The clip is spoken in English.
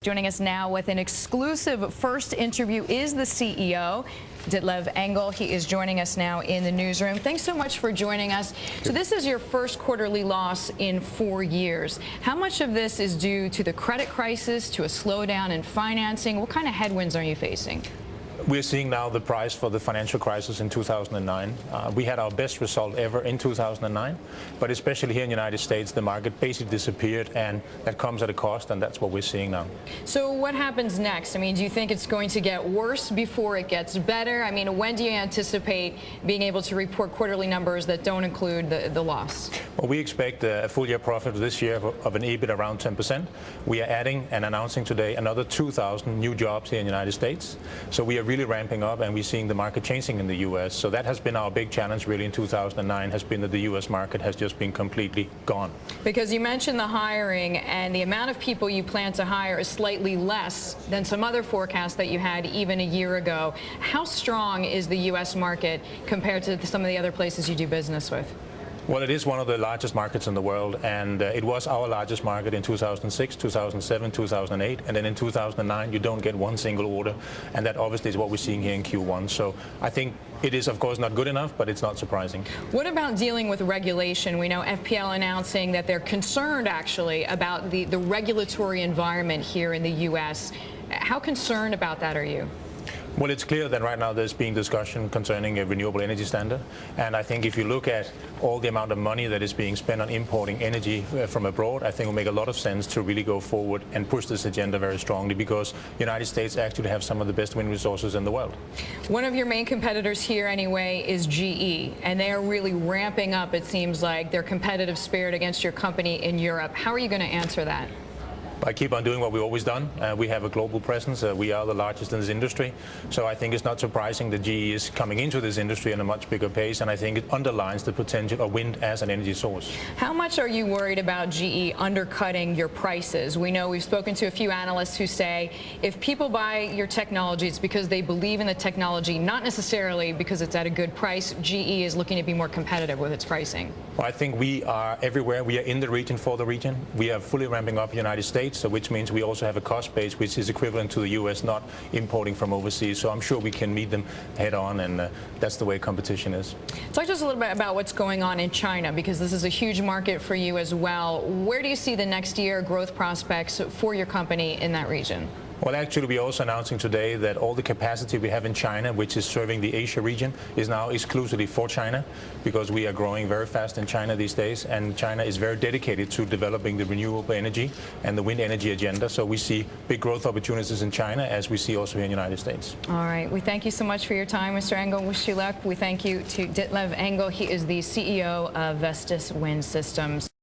Joining us now with an exclusive first interview is the CEO, Ditlev Engel. He is joining us now in the newsroom. Thanks so much for joining us. So this is your first quarterly loss in 4 years. How much of this is due to the credit crisis, to a slowdown in financing? What kind of headwinds are you facing? We're seeing now the price for the financial crisis in 2009. We had our best result ever in 2009, but especially here in the United States, the market basically disappeared, and that comes at a cost, and that's what we're seeing now. So what happens next? I mean, do you think it's going to get worse before it gets better? I mean, when do you anticipate being able to report quarterly numbers that don't include the loss? Well, we expect a full-year profit this year of an EBIT around 10%. We are adding and announcing today another 2,000 new jobs here in the United States. So we are really ramping up, and we're seeing the market changing in the U.S. So that has been our big challenge really in 2009, has been that the U.S. market has just been completely gone. Because you mentioned the hiring, and the amount of people you plan to hire is slightly less than some other forecasts that you had even a year ago. How strong is the U.S. market compared to some of the other places you do business with? Well, it is one of the largest markets in the world, and it was our largest market in 2006, 2007, 2008, and then in 2009 you don't get one single order, and that obviously is what we're seeing here in Q1. So I think it is, of course, not good enough, but it's not surprising. What about dealing with regulation? We know FPL announcing that they're concerned, actually, about the regulatory environment here in the U.S. How concerned about that are you? Well, it's clear that right now there's being discussion concerning a renewable energy standard, and I think if you look at all the amount of money that is being spent on importing energy from abroad, I think it will make a lot of sense to really go forward and push this agenda very strongly, because the United States actually have some of the best wind resources in the world. One of your main competitors here anyway is GE, and they are really ramping up, it seems like, their competitive spirit against your company in Europe. How are you going to answer that? I keep on doing what we've always done. We have a global presence. We are the largest in this industry. So I think it's not surprising that GE is coming into this industry at a much bigger pace, and I think it underlines the potential of wind as an energy source. How much are you worried about GE undercutting your prices? We know we've spoken to a few analysts who say if people buy your technology, it's because they believe in the technology, not necessarily because it's at a good price. GE is looking to be more competitive with its pricing. Well, I think we are everywhere. We are in the region for the region. We are fully ramping up the United States. So which means we also have a cost base which is equivalent to the U.S., not importing from overseas. So I'm sure we can meet them head on, and that's the way competition is. Talk to us a little bit about what's going on in China, because this is a huge market for you as well. Where do you see the next year growth prospects for your company in that region? Well, actually, we're also announcing today that all the capacity we have in China, which is serving the Asia region, is now exclusively for China, because we are growing very fast in China these days, and China is very dedicated to developing the renewable energy and the wind energy agenda. So we see big growth opportunities in China, as we see also here in the United States. All right. We thank you so much for your time, Mr. Engel. Wish you luck. We thank you to Ditlev Engel. He is the CEO of Vestas Wind Systems.